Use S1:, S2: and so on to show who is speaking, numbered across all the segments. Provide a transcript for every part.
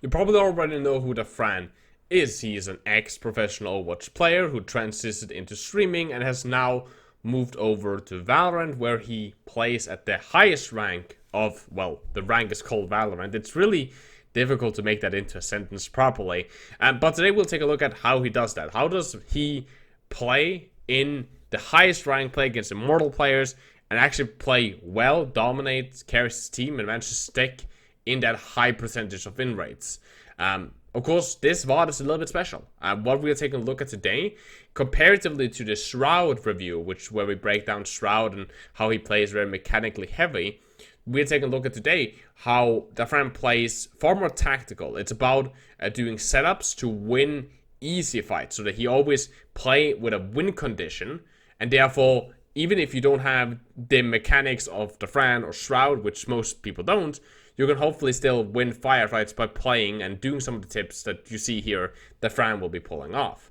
S1: You probably already know who DAFRAN is. He is an ex-professional Overwatch player who transitioned into streaming and has now moved over to Valorant, where he plays at the highest rank of, well, the rank is called Valorant. It's really difficult to make that into a sentence properly. But today we'll take a look at how he does that. How does he play in the highest rank, play against immortal players, and actually play well, dominate, carries his team, and manage to stick in that high percentage of win rates. Of course, this VOD is a little bit special. What we are taking a look at today, comparatively to the Shroud review, where we break down Shroud and how he plays very mechanically heavy, we're taking a look at today how DAFRAN plays far more tactical. It's about doing setups to win easy fights, so that he always play with a win condition, and therefore, even if you don't have the mechanics of DAFRAN or Shroud, which most people don't, you can hopefully still win firefights by playing and doing some of the tips that you see here DAFRAN will be pulling off.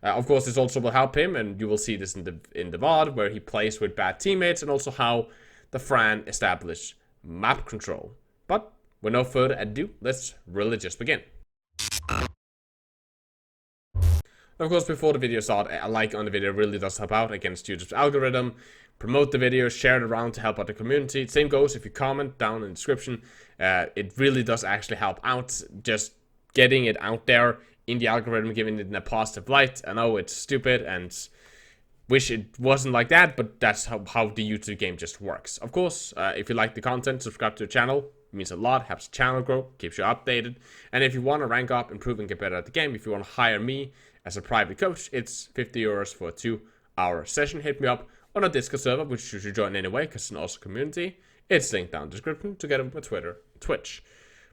S1: Of course, this also will help him, and you will see this in the VOD, where he plays with bad teammates, and also how DAFRAN established map control. But with no further ado, let's really just begin. Of course, before the video starts, a like on the video really does help out against YouTube's algorithm. Promote the video, share it around to help out the community. Same goes if you comment down in the description. It really does actually help out, just getting it out there in the algorithm, giving it in a positive light. I know it's stupid and wish it wasn't like that, but that's how the YouTube game just works. Of course, if you like the content, subscribe to the channel. It means a lot, helps the channel grow, keeps you updated. And if you want to rank up, improve, and get better at the game, if you want to hire me as a private coach, it's 50 euros for a 2-hour session. Hit me up on a Discord server, which you should join anyway, because it's an awesome community. It's linked down in the description, together with my Twitter, Twitch.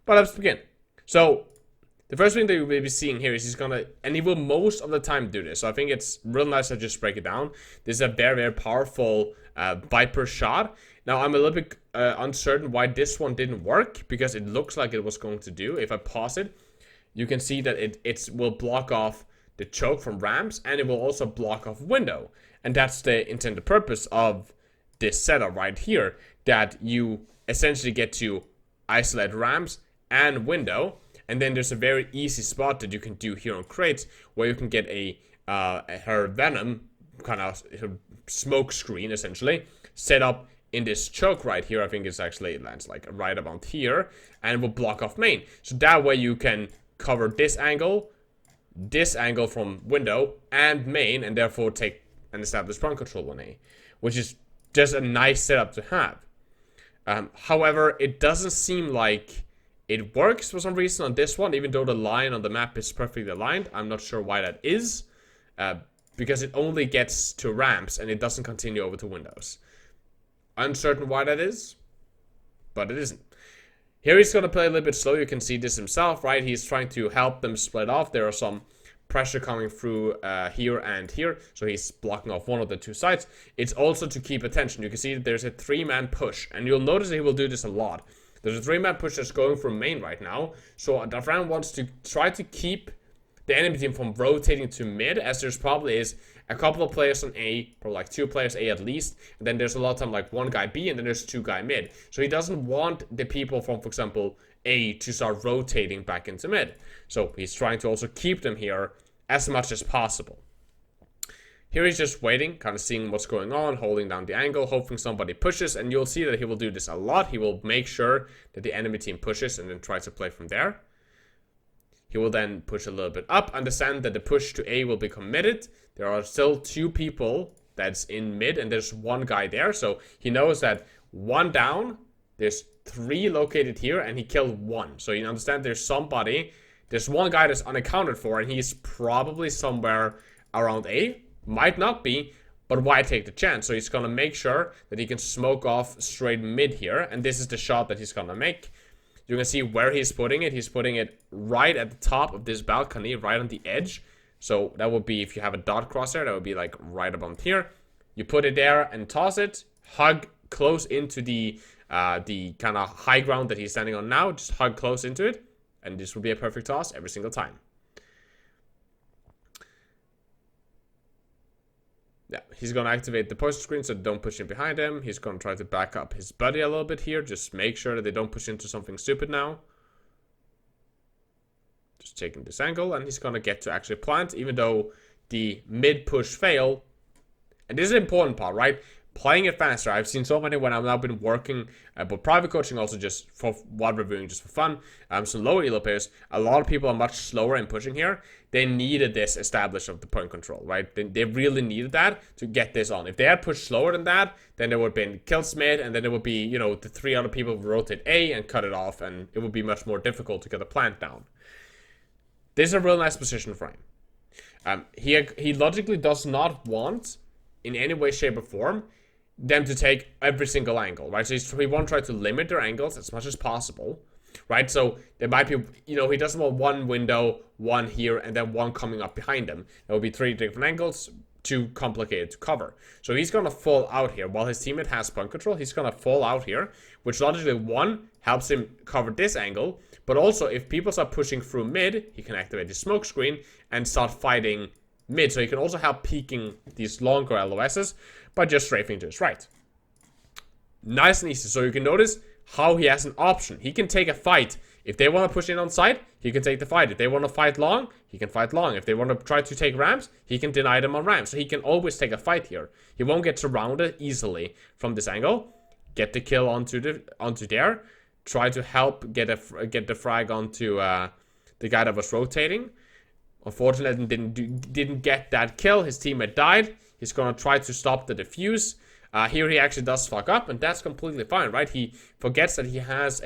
S1: But let's begin. So, the first thing that you will be seeing here is he's gonna, and he will most of the time do this, so I think it's real nice to just break it down. This is a very, very powerful Viper shot. Now, I'm a little bit uncertain why this one didn't work, because it looks like it was going to do. If I pause it, you can see that it will block off the choke from ramps, and it will also block off window. And that's the intended purpose of this setup right here, that you essentially get to isolate ramps and window, and then there's a very easy spot that you can do here on crates, where you can get her venom kind of smoke screen essentially set up in this choke right here. I think it's actually, it lands like right about here, and it will block off main. So that way you can cover this angle from window and main, and therefore take and establish front control on A, which is just a nice setup to have. However, it doesn't seem like it works for some reason on this one, even though the line on the map is perfectly aligned. I'm not sure why that is, because it only gets to ramps and it doesn't continue over to windows. Uncertain why that is, but it isn't. Here he's going to play a little bit slow. You can see this himself, right? He's trying to help them split off. There are some pressure coming through here and here, so he's blocking off one of the two sides. It's also to keep attention. You can see that there's a 3-man push, and you'll notice that he will do this a lot. There's a 3-man push that's going from main right now, so DAFRAN wants to try to keep the enemy team from rotating to mid, as there's probably is a couple of players on A, probably like 2 players A at least, and then there's a lot of time like 1 guy B, and then there's 2 guy mid. So he doesn't want the people from, for example, A to start rotating back into mid. So he's trying to also keep them here as much as possible. Here he's just waiting, kind of seeing what's going on, holding down the angle, hoping somebody pushes, and you'll see that he will do this a lot. He will make sure that the enemy team pushes and then try to play from there. He will then push a little bit up, understand that the push to A will be committed. There are still 2 people that's in mid, and there's 1 guy there, so he knows that 1 down, there's 3 located here, and he killed 1. So you understand there's 1 guy that's unaccounted for, and he's probably somewhere around A. Might not be, but why take the chance? So he's gonna make sure that he can smoke off straight mid here, and this is the shot that he's gonna make. You can see where he's putting it. He's putting it right at the top of this balcony, right on the edge. So that would be, if you have a dot crosshair, that would be like right about here. You put it there and toss it, hug close into the kind of high ground that he's standing on now. Just hug close into it, and this will be a perfect toss every single time. Yeah, he's going to activate the poison screen so don't push in behind him. He's going to try to back up his buddy a little bit here. Just make sure that they don't push into something stupid now. Just taking this angle, and he's gonna get to actually plant, even though the mid push fail. And this is an important part, right? Playing it faster. I've seen so many when I've now been working, but private coaching also just for while reviewing, just for fun. Some lower elo players, a lot of people are much slower in pushing here. They needed this established of the point control, right? They really needed that to get this on. If they had pushed slower than that, then there would have been kills mid, and then there would be, the 3 other people would rotate A and cut it off, and it would be much more difficult to get the plant down. This is a real nice position for him. He logically does not want, in any way, shape, or form, them to take every single angle, right? So he won't try to limit their angles as much as possible, right? So there might be, he doesn't want one window, one here, and then one coming up behind him. There will be 3 different angles, too complicated to cover. So he's going to fall out here. While his teammate has point control, he's going to fall out here, which logically, one, helps him cover this angle, but also if people start pushing through mid, he can activate the smoke screen and start fighting mid. So he can also help peeking these longer LOSs by just strafing to his right. Nice and easy. So you can notice how he has an option. He can take a fight. If they want to push in on side, he can take the fight. If they want to fight long, he can fight long. If they want to try to take ramps, he can deny them on ramps. So he can always take a fight here. He won't get surrounded easily from this angle. Get the kill onto there. Try to help get the frag onto the guy that was rotating. Unfortunately, didn't get that kill. His teammate died. He's going to try to stop the defuse. Here he actually does fuck up, and that's completely fine, right? He forgets that he has or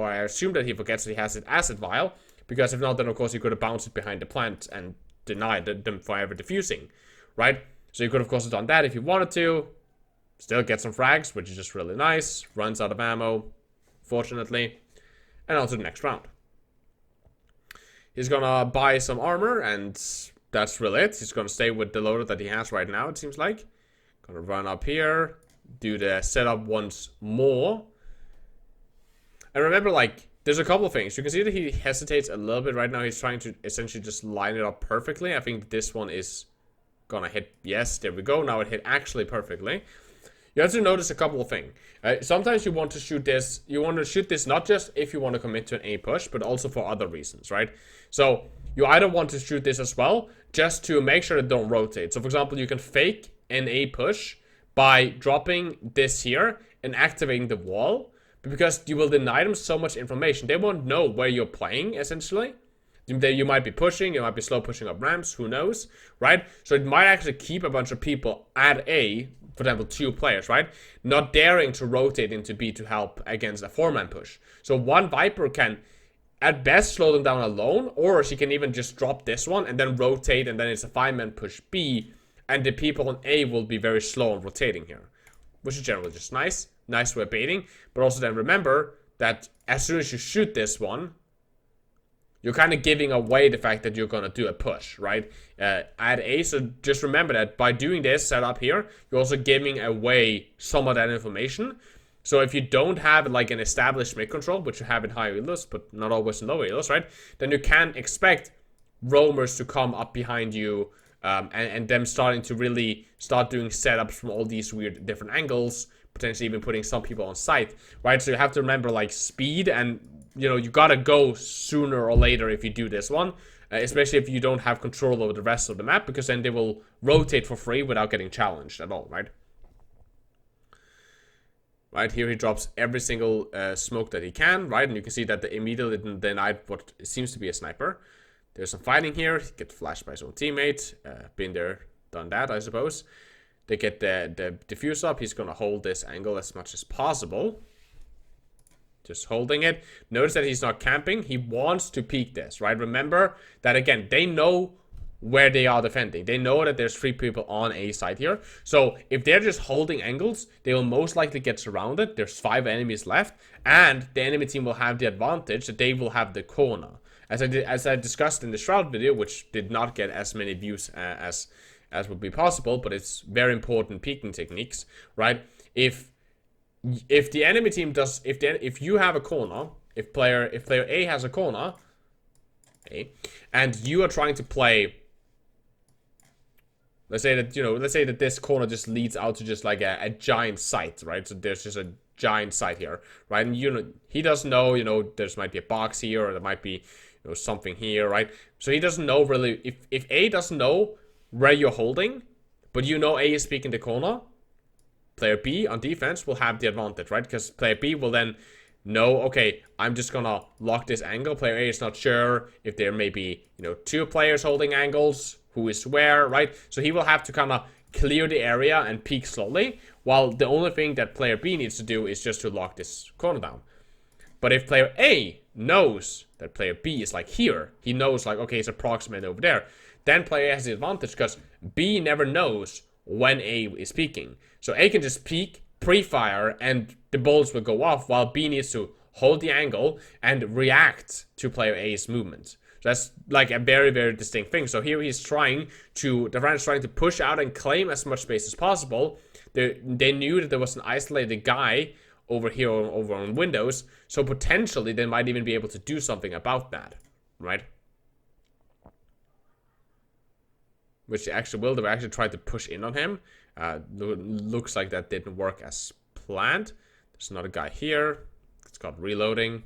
S1: I assume that he forgets that he has an acid vial, because if not, then of course he could have bounced it behind the plant and denied them for ever defusing, right? So you could of course have done that if you wanted to. Still get some frags, which is just really nice. Runs out of ammo, fortunately. And on to the next round. He's gonna buy some armor, and that's really it. He's gonna stay with the loader that he has right now, it seems like. Gonna run up here, do the setup once more. And remember, like, there's a couple of things. You can see that he hesitates a little bit right now. He's trying to essentially just line it up perfectly. I think this one is gonna hit. Yes, there we go. Now it hit actually perfectly. You have to notice a couple of things. Sometimes you want to shoot this. You want to shoot this not just if you want to commit to an A push, but also for other reasons, right? So you either want to shoot this as well, just to make sure it don't rotate. So for example, you can fake an A push by dropping this here and activating the wall, because you will deny them so much information. They won't know where you're playing, essentially. You might be pushing, you might be slow pushing up ramps, who knows, right? So it might actually keep a bunch of people at A, for example, 2 players, right? Not daring to rotate into B to help against a 4-man push. So one Viper can, at best, slow them down alone, or she can even just drop this one and then rotate, and then it's a 5-man push B, and the people on A will be very slow on rotating here, which is generally just nice. Nice way of baiting, but also then remember that as soon as you shoot this one, you're kind of giving away the fact that you're going to do a push, right? At A, so just remember that by doing this setup here, you're also giving away some of that information. So if you don't have like an established mid control, which you have in higher elos, but not always in lower elos, right? Then you can expect roamers to come up behind you, and them starting to really start doing setups from all these weird different angles, potentially even putting some people on site, right? So you have to remember like speed, and you gotta go sooner or later if you do this one, especially if you don't have control over the rest of the map, because then they will rotate for free without getting challenged at all, right? Right here he drops every single smoke that he can, right? And you can see that they immediately denied what seems to be a sniper. There's some fighting here. He gets flashed by his own teammate. Been there, done that, I suppose. They get the diffuse up. He's gonna hold this angle as much as possible. Just holding it. Notice that he's not camping. He wants to peek this, right? Remember that, again, they know where they are defending. They know that there's 3 people on A side here. So if they're just holding angles, they will most likely get surrounded. There's 5 enemies left, and the enemy team will have the advantage that they will have the corner. As I discussed in the Shroud video, which did not get as many views as would be possible, but it's very important peeking techniques, right? If the enemy team does, if you have a corner, if player A has a corner, and you are trying to play, let's say that this corner just leads out to just like a giant site, right? So there's just a giant site here, right? And he doesn't know, there might be a box here, or there might be something here, right? So he doesn't know really, if A doesn't know where you're holding, but you know A is peeking the corner, player B on defense will have the advantage, right? Because player B will then know, okay, I'm just gonna lock this angle. Player A is not sure if there may be, two players holding angles, who is where, right? So he will have to kind of clear the area and peek slowly, while the only thing that player B needs to do is just to lock this corner down. But if player A knows that player B is like here, he knows like, okay, it's approximately over there, then player A has the advantage because B never knows when A is peeking. So A can just peek, pre-fire, and the bullets will go off, while B needs to hold the angle and react to player A's movement. So that's like a very, very distinct thing. So here he's trying to, DAFRAN is trying to push out and claim as much space as possible. They knew that there was an isolated guy over here, over on Windows, so potentially they might even be able to do something about that, right? Which they actually will. They actually tried to push in on him. Looks like that didn't work as planned. There's another guy here. It's called reloading.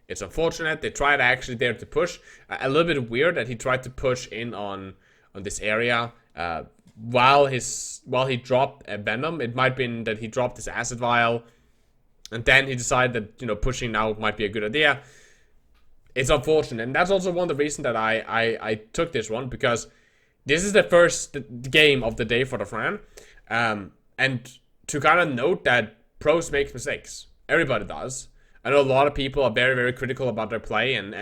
S1: It's unfortunate. They tried actually there to push. A little bit weird that he tried to push in on this area while he dropped a venom. It might have been that he dropped his acid vial, and then he decided that pushing now might be a good idea. It's unfortunate, and that's also one of the reasons that I took this one, because this is the first game of the day for DAFRAN, and to kind of note that pros make mistakes. Everybody does. I know a lot of people are very, very critical about their play and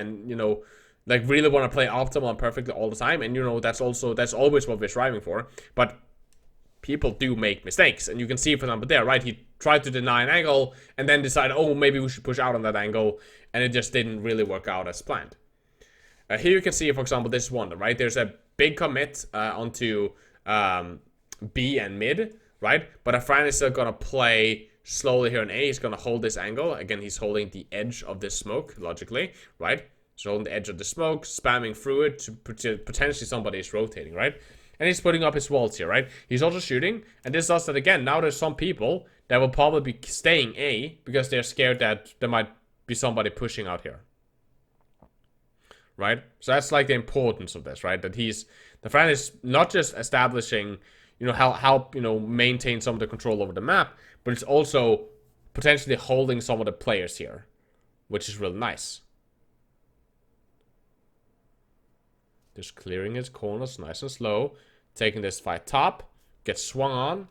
S1: like really want to play optimal and perfectly all the time, and that's always what we're striving for. But people do make mistakes, and you can see, for example, there, right? He tried to deny an angle and then decided, oh, maybe we should push out on that angle, and it just didn't really work out as planned. Here you can see, for example, this one, right? There's a big commit onto B and mid, right? But DAFRAN is still gonna play slowly here on A. He's gonna hold this angle. Again, he's holding the edge of this smoke, logically, right? So holding the edge of the smoke, spamming through it to potentially somebody is rotating, right? And he's putting up his walls here, right? He's also shooting, and this does that again. Now there's some people that will probably be staying A because they're scared that there might be somebody pushing out here, right? So that's like the importance of this, right? That DAFRAN is not just establishing, how maintain some of the control over the map, but it's also potentially holding some of the players here, which is really nice. Just clearing his corners nice and slow, taking this fight top, gets swung on,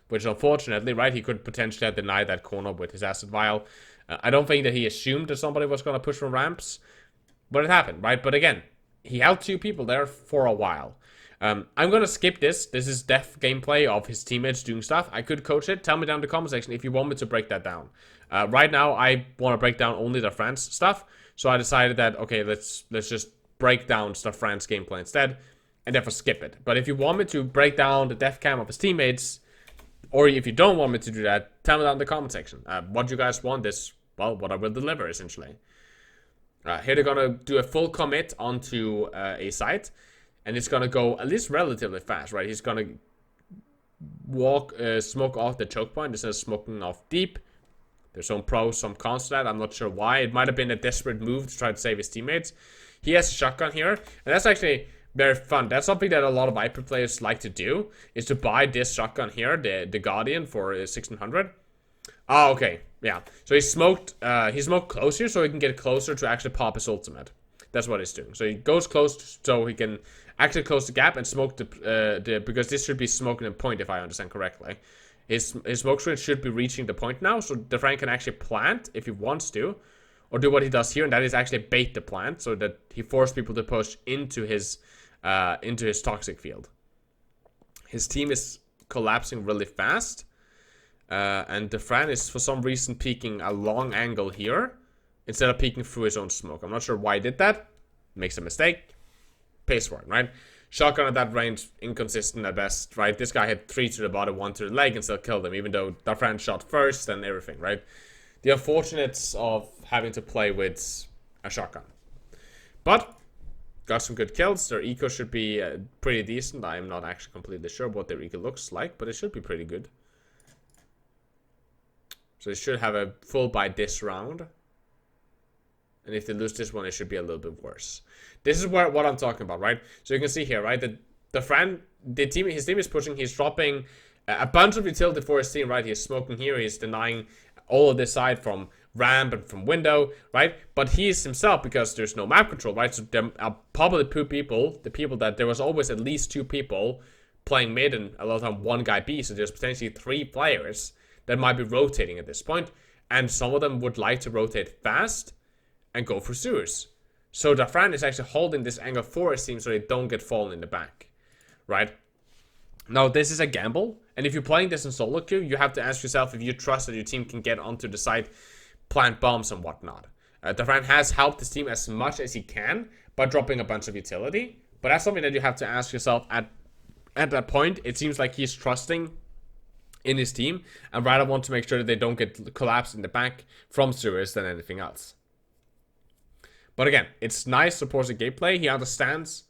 S1: which unfortunately, right, he could potentially have denied that corner with his acid vial. I don't think that he assumed that somebody was going to push from ramps, but it happened, right? But again, he held two people there for a while. I'm going to skip this. This is def gameplay of his teammates doing stuff. I could coach it. Tell me down in the comment section if you want me to break that down. Right now, I want to break down only DAFRAN's stuff, so I decided that, okay, let's just break down DAFRAN's gameplay instead, and therefore skip it. But if you want me to break down the def cam of his teammates, or if you don't want me to do that, tell me down in the comment section. What you guys want is, well, what I will deliver, essentially. Here they're going to do a full commit onto a site, and it's going to go at least relatively fast, right? He's going to smoke off the choke point. This is smoking off deep. There's some pros, some cons to that. I'm not sure why. It might have been a desperate move to try to save his teammates. He has a shotgun here, and that's actually very fun. That's something that a lot of Viper players like to do, is to buy this shotgun here, the Guardian, for 1600. Oh, okay, yeah. So he smoked close here, so he can get closer to actually pop his ultimate. That's what he's doing. So he goes close, so he can actually close the gap and smoke because this should be smoking a point, if I understand correctly. His smoke screen should be reaching the point now, so DAFRAN can actually plant if he wants to, or do what he does here, and that is actually bait the plant, so that he forces people to push into his toxic field. His team is collapsing really fast, and DAFRAN is for some reason peeking a long angle here instead of peeking through his own smoke. I'm not sure why he did that. Makes a mistake. Pays for it, right? Shotgun at that range, inconsistent at best, right? This guy hit 3 to the body, 1 to the leg, and still killed him, even though DAFRAN shot first and everything, right? The unfortunates of having to play with a shotgun. But got some good kills. Their eco should be pretty decent. I'm not actually completely sure what their eco looks like, but it should be pretty good. So they should have a full buy this round. And if they lose this one, it should be a little bit worse. This is what I'm talking about, right? So you can see here, right, that his team is pushing, he's dropping a bunch of utility for his team, right? He's smoking here, he's denying all of this side from ramp and from window, right? But he's himself, because there's no map control, right? So there are probably two people, there was always at least two people playing mid, and a lot of time one guy B, so there's potentially 3 players that might be rotating at this point, and some of them would like to rotate fast and go for sewers. So DAFRAN is actually holding this angle for his team so they don't get fallen in the back, right? Now, this is a gamble, and if you're playing this in solo queue, you have to ask yourself if you trust that your team can get onto the site, plant bombs and whatnot. DAFRAN has helped his team as much as he can by dropping a bunch of utility, but that's something that you have to ask yourself at that point. It seems like he's trusting in his team and rather want to make sure that they don't get collapsed in the back from sewers than anything else. But again, it's nice supporting gameplay. He understands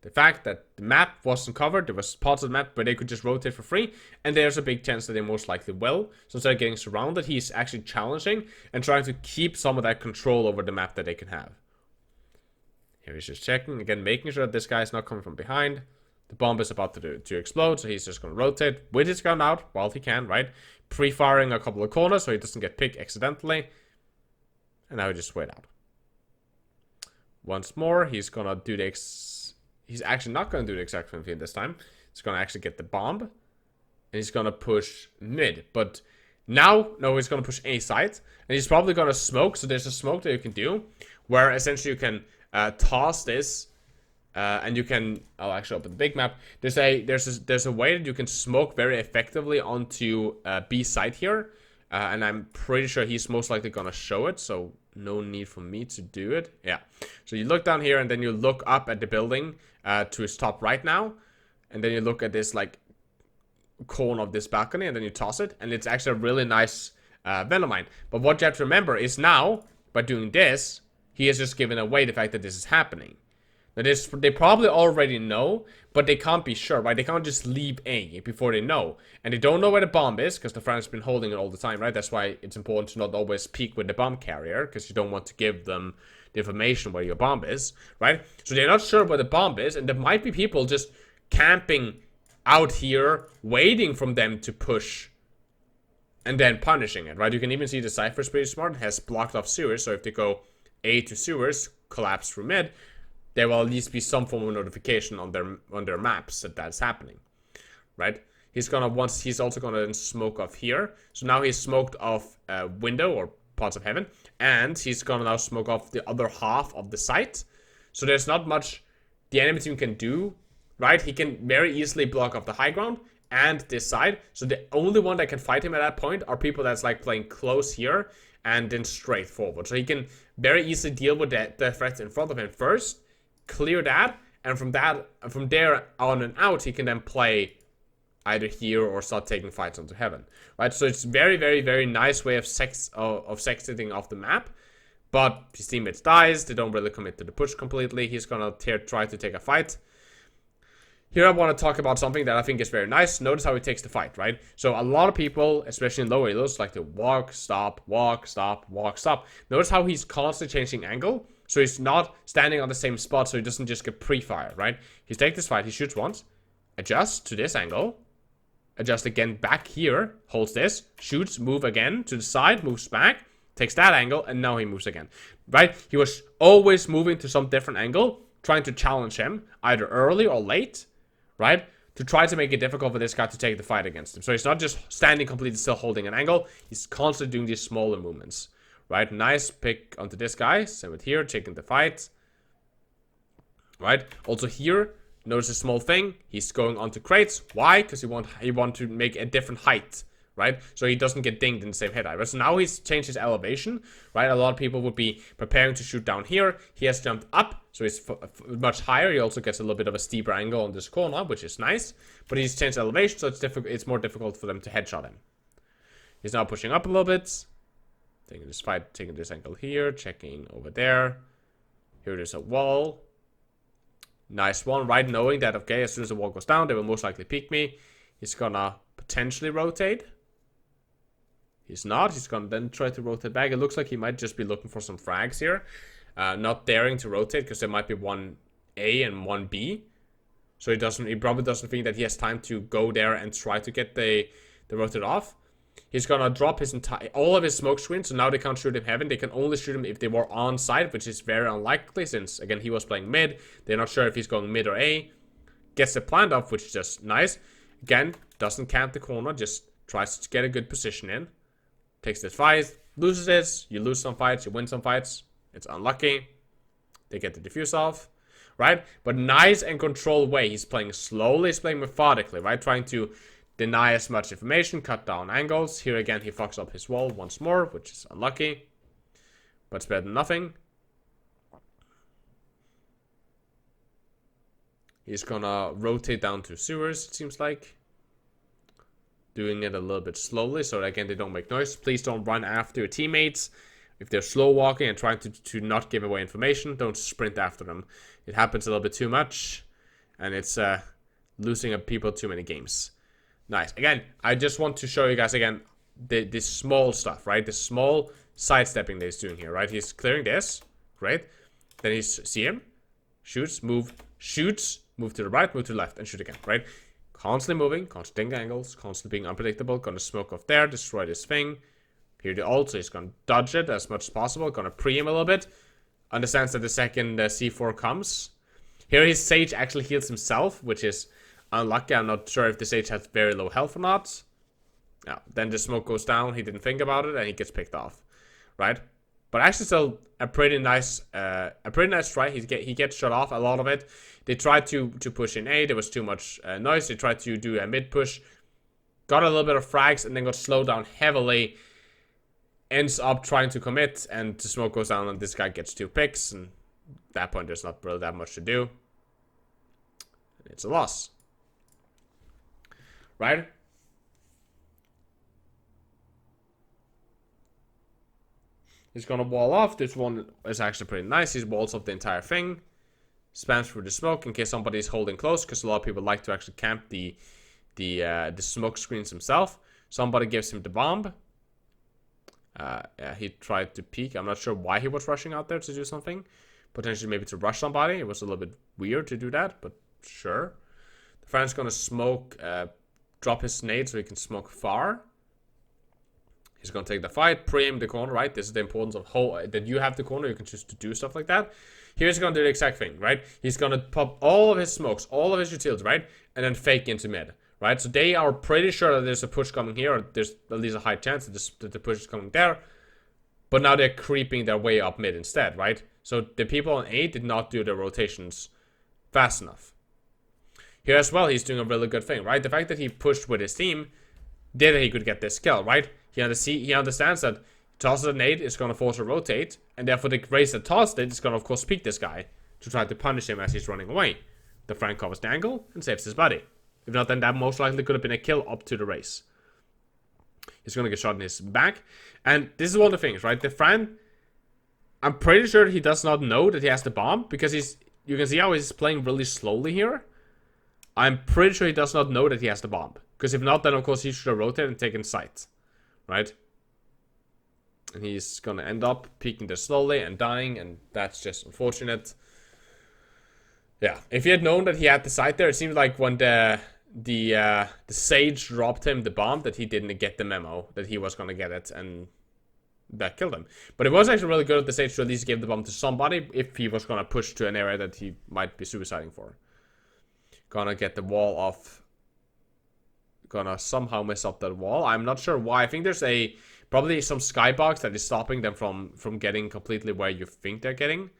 S1: the fact that the map wasn't covered. There was parts of the map where they could just rotate for free, and there's a big chance that they most likely will. So instead of getting surrounded, he's actually challenging and trying to keep some of that control over the map that they can have. Here he's just checking, again, making sure that this guy is not coming from behind. The bomb is about to explode, so he's just going to rotate with his gun out while he can, right? Pre-firing a couple of corners so he doesn't get picked accidentally. And now he just wait out. Once more, he's going to do the he's actually not going to do the exact same thing this time. He's going to actually get the bomb. And he's going to push mid. But now, no, he's going to push A side. And he's probably going to smoke. So there's a smoke that you can do, where essentially you can toss this. And you can, I'll actually open the big map. There's a way that you can smoke very effectively onto B side here. And I'm pretty sure he's most likely going to show it. So no need for me to do it. Yeah. So you look down here and then you look up at the building to his top right now. And then you look at this like corner of this balcony and then you toss it. And it's actually a really nice venom mine. But what you have to remember is now, by doing this, he has just given away the fact that this is happening. Now they probably already know, but they can't be sure, right? They can't just leave A before they know. And they don't know where the bomb is, because the friend's been holding it all the time, right? That's why it's important to not always peek with the bomb carrier, because you don't want to give them the information where your bomb is, right? So they're not sure where the bomb is, and there might be people just camping out here, waiting for them to push, and then punishing it, right? You can even see the Cypher's pretty smart. It has blocked off sewers, so if they go A to sewers, collapse through mid, there will at least be some form of notification on their maps that that's happening, right? He's also gonna smoke off here. So now he's smoked off window or parts of heaven, and he's gonna now smoke off the other half of the site. So there's not much the enemy team can do, right? He can very easily block off the high ground and this side. So the only one that can fight him at that point are people that's like playing close here and then straight forward. So he can very easily deal with the threats in front of him first, clear that, and from there on and out, he can then play either here or start taking fights onto heaven, right? So it's very, very, very nice way of sexting off the map. But his teammates dies, they don't really commit to the push completely. He's gonna try to take a fight. Here I want to talk about something that I think is very nice. Notice how he takes the fight, right? So a lot of people, especially in low elos, like to walk, stop, walk, stop, walk, stop. Notice how he's constantly changing angle. So he's not standing on the same spot, so he doesn't just get pre-fired, right? He takes this fight, he shoots once, adjusts to this angle, adjusts again back here, holds this, shoots, move again to the side, moves back, takes that angle, and now he moves again, right? He was always moving to some different angle, trying to challenge him, either early or late, right? To try to make it difficult for this guy to take the fight against him. So he's not just standing completely still holding an angle, he's constantly doing these smaller movements. Right, nice pick onto this guy. Same with here, taking the fight. Right, also here, notice a small thing. He's going onto crates. Why? Because he want to make a different height. Right, so he doesn't get dinged in the same head height. So now he's changed his elevation. Right, a lot of people would be preparing to shoot down here. He has jumped up, so he's much higher. He also gets a little bit of a steeper angle on this corner, which is nice. But he's changed elevation, so it's more difficult for them to headshot him. He's now pushing up a little bit. Taking this fight, taking this angle here, checking over there. Here there's a wall. Nice one, right? Knowing that, okay, as soon as the wall goes down, they will most likely peek me. He's gonna potentially rotate. He's not. He's gonna then try to rotate back. It looks like he might just be looking for some frags here. Not daring to rotate because there might be one A and one B. So he probably doesn't think that he has time to go there and try to get the rotate off. He's gonna drop all of his smoke screens, so now they can't shoot him heaven. They can only shoot him if they were on site, which is very unlikely since, again, he was playing mid. They're not sure if he's going mid or A. Gets the plant off, which is just nice. Again, doesn't camp the corner, just tries to get a good position in. Takes this fight, loses it. You lose some fights, you win some fights. It's unlucky. They get the defuse off, right? But nice and controlled way. He's playing slowly, he's playing methodically, right? Trying to deny as much information, cut down angles. Here again, he fucks up his wall once more, which is unlucky. But it's better than nothing. He's gonna rotate down to sewers, it seems like. Doing it a little bit slowly, so again, they don't make noise. Please don't run after your teammates. If they're slow walking and trying to not give away information, don't sprint after them. It happens a little bit too much, and it's losing people too many games. Nice. Again, I just want to show you guys again the small stuff, right? The small sidestepping that he's doing here, right? He's clearing this, great. Then he's see him, shoots, move, shoots, move to the right, move to the left, and shoot again, right? Constantly moving, constantly taking angles, constantly being unpredictable. Gonna smoke off there, destroy this thing. Here the ult, so he's gonna dodge it as much as possible. Gonna pre him a little bit. Understands that the second C4 comes. Here his Sage actually heals himself, which is unlucky. I'm not sure if the Sage has very low health or not. Yeah, then the smoke goes down. He didn't think about it, and he gets picked off, right? But actually, still a pretty nice try. He gets shot off a lot of it. They tried to push in A. There was too much noise. They tried to do a mid push. Got a little bit of frags, and then got slowed down heavily. Ends up trying to commit, and the smoke goes down, and this guy gets 2 picks. And at that point, there's not really that much to do. It's a loss. Right? He's gonna wall off. This one is actually pretty nice. He walls up the entire thing. Spams through the smoke in case somebody's holding close, because a lot of people like to actually camp the smoke screens himself. Somebody gives him the bomb. Yeah, he tried to peek. I'm not sure why he was rushing out there to do something. Potentially maybe to rush somebody. It was a little bit weird to do that, but sure. The friend's gonna smoke, drop his nade so he can smoke far. He's going to take the fight, pre-aim the corner, right? This is the importance of that you have the corner. You can choose to do stuff like that. Here's going to do the exact thing, right? He's going to pop all of his smokes, all of his utilities, right? And then fake into mid, right? So they are pretty sure that there's a push coming here, or there's at least a high chance that the push is coming there. But now they're creeping their way up mid instead, right? So the people on A did not do their rotations fast enough. Here as well, he's doing a really good thing, right? The fact that he pushed with his team did that he could get this kill, right? He understands that toss a nade is going to force a rotate, and therefore the race that tossed it is going to, of course, peek this guy to try to punish him as he's running away. The Frank covers the angle and saves his body. If not, then that most likely could have been a kill up to the race. He's going to get shot in his back. And this is one of the things, right? The Fran, I'm pretty sure he does not know that he has the bomb, because you can see how he's playing really slowly here. I'm pretty sure he does not know that he has the bomb. Because if not, then of course he should have rotated and taken sight. Right? And he's gonna end up peeking there slowly and dying, and that's just unfortunate. Yeah, if he had known that he had the sight there, it seems like when the Sage dropped him the bomb, that he didn't get the memo that he was gonna get it, and that killed him. But it was actually really good of the Sage to at least give the bomb to somebody if he was gonna push to an area that he might be suiciding for. Gonna get the wall off. Gonna somehow mess up that wall. I'm not sure why. I think there's probably some skybox that is stopping them from getting completely where you think they're getting.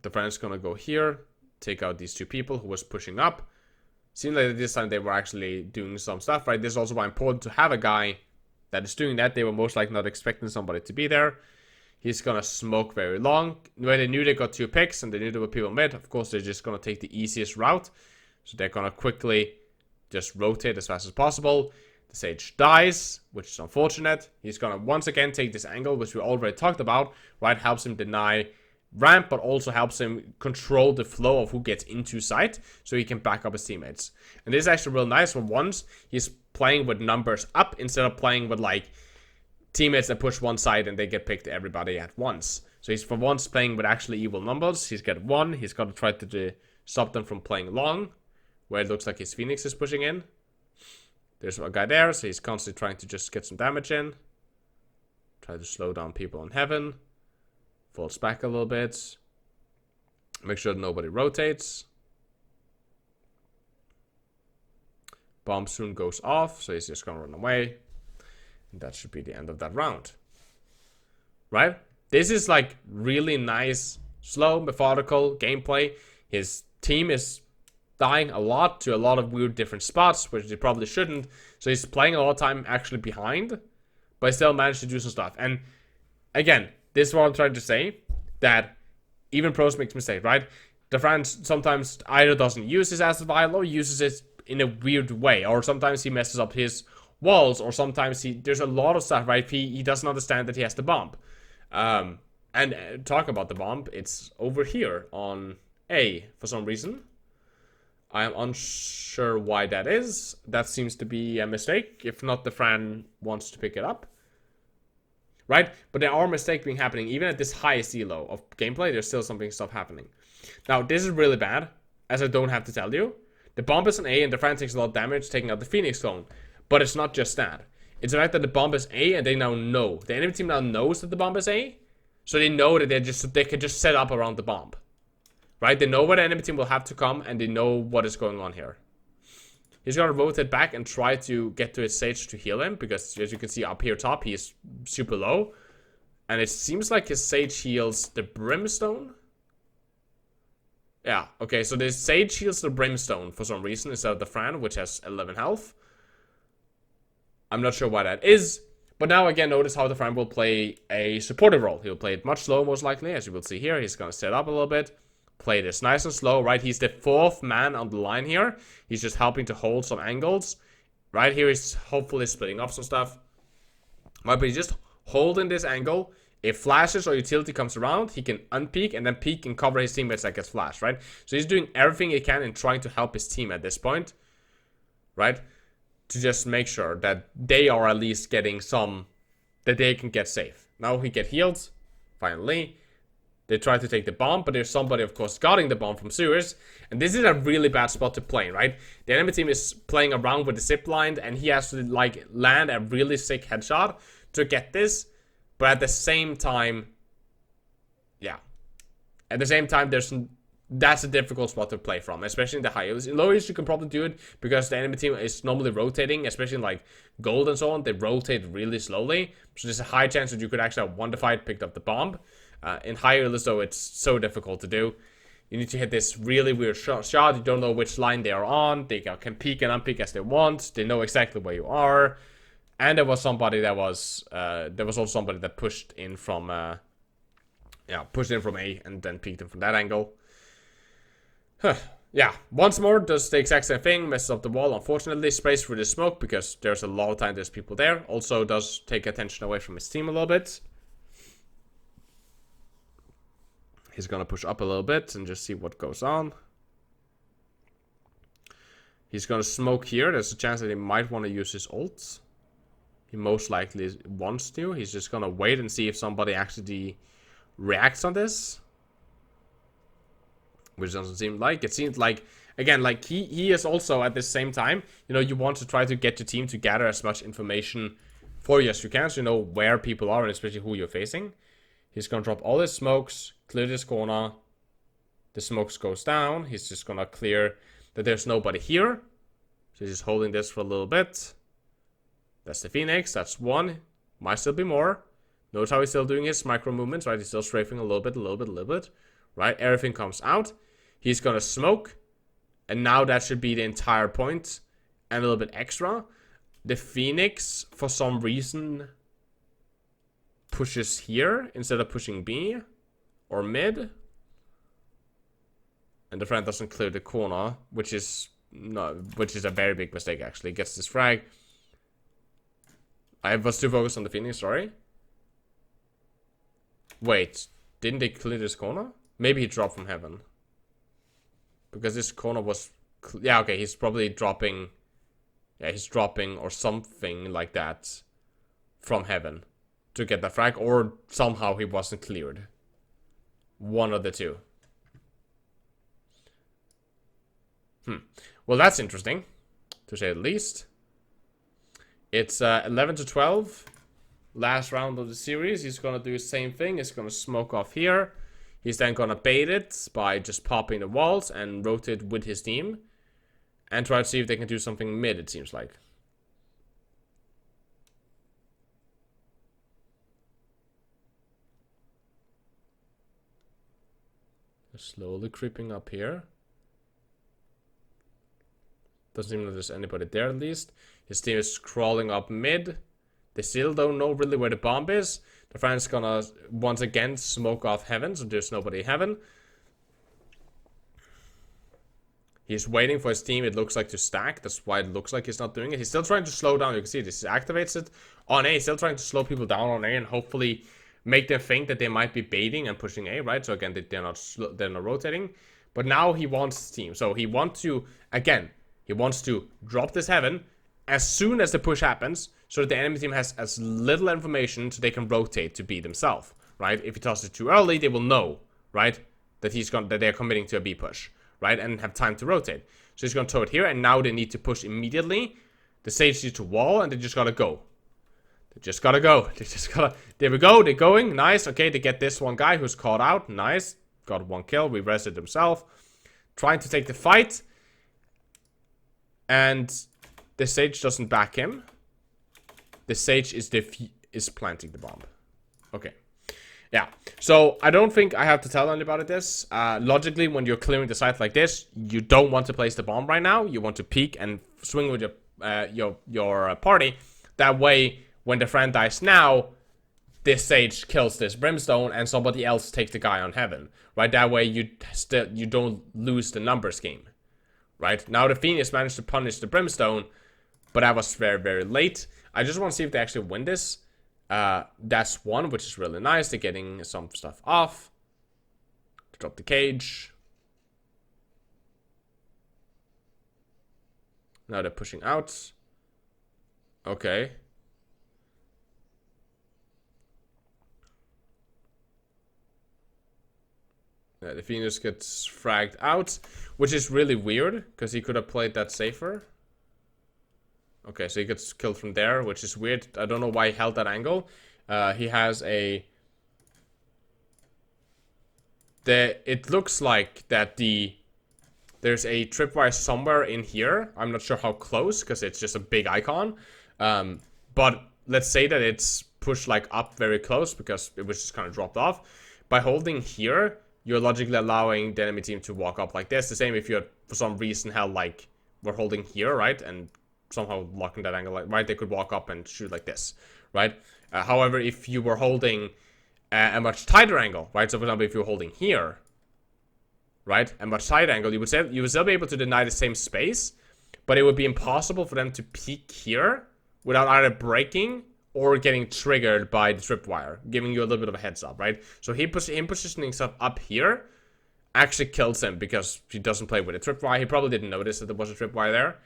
S1: The friend's gonna go here, take out these 2 people who was pushing up. Seems like this time they were actually doing some stuff, right? This is also why important to have a guy that is doing that. They were most likely not expecting somebody to be there. He's gonna smoke very long. When they knew they got 2 picks and they knew there were people mid, of course they're just gonna take the easiest route. So they're gonna quickly just rotate as fast as possible. The Sage dies, which is unfortunate. He's gonna once again take this angle, which we already talked about, right? Helps him deny ramp, but also helps him control the flow of who gets into sight, so he can back up his teammates. And this is actually real nice. For once, he's playing with numbers up instead of playing with like teammates that push one side and they get picked everybody at once. So he's for once playing with actually equal numbers. He's got 1. He's got to try to stop them from playing long, where it looks like his Phoenix is pushing in. There's a guy there, so he's constantly trying to just get some damage in. Try to slow down people on heaven. Falls back a little bit. Make sure nobody rotates. Bomb soon goes off, so he's just gonna run away. And that should be the end of that round. Right? This is like really nice, slow, methodical gameplay. His team is dying a lot to a lot of weird different spots, which they probably shouldn't. So he's playing a lot of time actually behind, but he still managed to do some stuff. And again, this is what I'm trying to say, that even pros make mistakes, right? DAFRAN sometimes either doesn't use his asset vial or uses it in a weird way, or sometimes he messes up his walls, or sometimes there's a lot of stuff, right? He doesn't understand that he has the bomb. And talk about the bomb, it's over here on A for some reason. I am unsure why that is. That seems to be a mistake. If not, DAFRAN wants to pick it up. Right? But there are mistakes being happening. Even at this highest elo of gameplay, there's still stuff happening. Now, this is really bad, as I don't have to tell you. The bomb is an A, and DAFRAN takes a lot of damage taking out the Phoenix clone. But it's not just that. It's the fact that the bomb is A, and they now know. The enemy team now knows that the bomb is A. So they know that they can just set up around the bomb. Right? They know where the enemy team will have to come, and they know what is going on here. He's going to rotate back and try to get to his Sage to heal him, because as you can see up here top, he is super low. And it seems like his Sage heals the Brimstone. Yeah, okay, so the Sage heals the Brimstone for some reason instead of the Fran, which has 11 health. I'm not sure why that is. But now again, notice how the Fran will play a supportive role. He'll play it much slower most likely, as you will see here. He's going to set up a little bit. Play this nice and slow, right? He's the 4th man on the line here. He's just helping to hold some angles. Right here, he's hopefully splitting up some stuff. Right, but he's just holding this angle. If flashes or utility comes around, he can unpeek and then peek and cover his teammates that gets flashed, right? So he's doing everything he can and trying to help his team at this point. Right? To just make sure that they are at least getting some, that they can get safe. Now he get healed, finally. They try to take the bomb, but there's somebody, of course, guarding the bomb from sewers. And this is a really bad spot to play, right? The enemy team is playing around with the zip line, and he has to, like, land a really sick headshot to get this. But at the same time, yeah. At the same time, that's a difficult spot to play from, especially in the highest. In lowest, you can probably do it because the enemy team is normally rotating, especially in, like, gold and so on. They rotate really slowly. So there's a high chance that you could actually have won the fight, picked up the bomb. In higher list, though, it's so difficult to do. You need to hit this really weird shot. You don't know which line they are on. They can peek and unpeek as they want. They know exactly where you are. And there was somebody that was... there was also somebody that pushed in from... pushed in from A and then peeked in from that angle. Yeah, once more, does the exact same thing. Messes up the wall, unfortunately. Sprays through the smoke because there's a lot of time there's people there. Also does take attention away from his team a little bit. He's going to push up a little bit and just see what goes on. He's going to smoke here. There's a chance that he might want to use his ult. He most likely wants to. He's just going to wait and see if somebody actually reacts on this. Which doesn't seem like. It seems like, again, like he is also at the same time, you know, you want to try to get your team to gather as much information for you as you can. So you know where people are and especially who you're facing. He's going to drop all his smokes, clear this corner. The smokes goes down. He's just going to clear that there's nobody here. So he's just holding this for a little bit. That's the Phoenix. That's one. Might still be more. Notice how he's still doing his micro movements, right? He's still strafing a little bit. Right? Everything comes out. He's going to smoke. And now that should be the entire point. And a little bit extra. The Phoenix, for some reason... pushes here instead of pushing B or mid, and the friend doesn't clear the corner, which is a very big mistake actually. Gets this frag. I was too focused on the Phoenix, sorry. Wait, didn't they clear this corner? Maybe he dropped from heaven. Because this corner was... yeah, okay, he's probably dropping... Yeah, he's dropping or something like that from heaven to get the frag, or somehow he wasn't cleared. One of the two. Well, that's interesting, to say the least. It's 11 to 12. Last round of the series. He's gonna do the same thing. He's gonna smoke off here. He's then gonna bait it by just popping the walls and rotate with his team. And try to see if they can do something mid, it seems like. They're slowly creeping up here. Doesn't seem like there's anybody there at least. His team is crawling up mid. They still don't know really where the bomb is. DAFRAN's gonna once again smoke off heaven, so there's nobody in heaven. He's waiting for his team, it looks like, to stack. That's why it looks like he's not doing it. He's still trying to slow down. You can see this activates it on A. He's still trying to slow people down on A and hopefully make them think that they might be baiting and pushing A, right? So again, they're not rotating. But now he wants his team. So he wants to, again, he wants to drop this heaven as soon as the push happens, so that the enemy team has as little information so they can rotate to beat themselves, right? If he tosses it too early, they will know, right, that they're committing to a B push, right, and have time to rotate. So he's gonna throw it here, and now they need to push immediately. The Sage needs to wall, and they just gotta go. They just gotta go. They just gotta. There we go. They're going. Nice. Okay, they get this one guy who's caught out. Nice. Got one kill. Re-rested himself. Trying to take the fight. And the Sage doesn't back him. The Sage is planting the bomb. Okay. Yeah. So I don't think I have to tell anybody this. Logically, when you're clearing the site like this, you don't want to place the bomb right now. You want to peek and swing with your party. That way, when the friend dies now, this Sage kills this Brimstone and somebody else takes the guy on heaven. Right? That way you don't lose the numbers game. Right? Now the Phoenix managed to punish the Brimstone, but that was very, very late. I just want to see if they actually win this. That's one, which is really nice. They're getting some stuff off. Drop the cage. Now they're pushing out. Okay. Yeah, the Phoenix gets fragged out, which is really weird, because he could have played that safer. Okay, so he gets killed from there, which is weird. I don't know why he held that angle. He has a... It looks like that there's a tripwire somewhere in here. I'm not sure how close, because it's just a big icon. But let's say that it's pushed like up very close, because it was just kind of dropped off. By holding here, you're logically allowing the enemy team to walk up like this. The same if you're, for some reason, held like we're holding here, right? And somehow locking that angle, right? They could walk up and shoot like this, right? However, if you were holding a much tighter angle, right? So for example, if you were holding here, right, a much tighter angle, you would still be able to deny the same space, but it would be impossible for them to peek here without either breaking or getting triggered by the tripwire, giving you a little bit of a heads up, right? So him positioning stuff up here actually kills him because he doesn't play with a tripwire. He probably didn't notice that there was a tripwire there,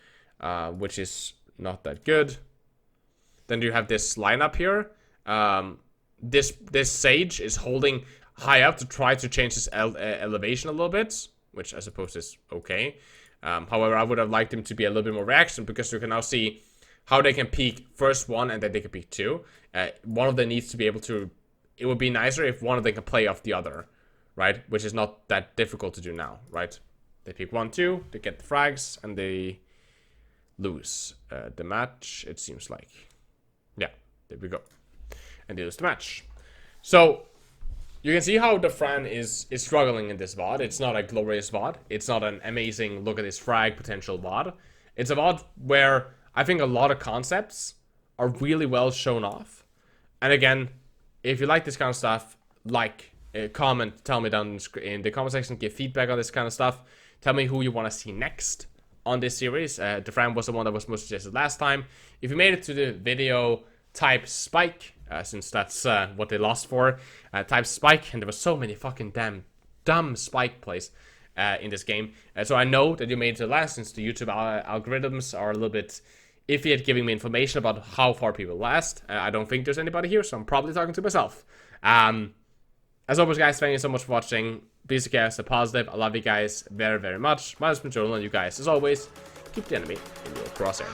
S1: which is not that good. Then you have this lineup here. This Sage is holding high up to try to change his elevation a little bit, which I suppose is okay. However, I would have liked him to be a little bit more reaction, because you can now see how they can peek first one and then they can peek two. One of them needs to be able to... It would be nicer if one of them can play off the other, right? Which is not that difficult to do now, right? They peek 1, 2, they get the frags, and they lose the match, it seems like. Yeah, there we go. And they lose the match. So, you can see how DAFRAN is struggling in this VOD. It's not a glorious VOD. It's not an amazing look at this frag potential VOD. It's a VOD where I think a lot of concepts are really well shown off. And again, if you like this kind of stuff, comment, tell me down in the comment section, give feedback on this kind of stuff. Tell me who you want to see next on this series. DAFRAN was the one that was most suggested last time. If you made it to the video, type Spike, since that's what they lost for. Type Spike, and there were so many fucking dumb Spike plays in this game. So I know that you made it to the last, since the YouTube algorithms are a little bit if he had given me information about how far people last. I don't think there's anybody here, so I'm probably talking to myself. As always, guys, thank you so much for watching. Please take care, stay positive. I love you guys very, very much. My name is Jonal, and you guys, as always, keep the enemy in your crosshair.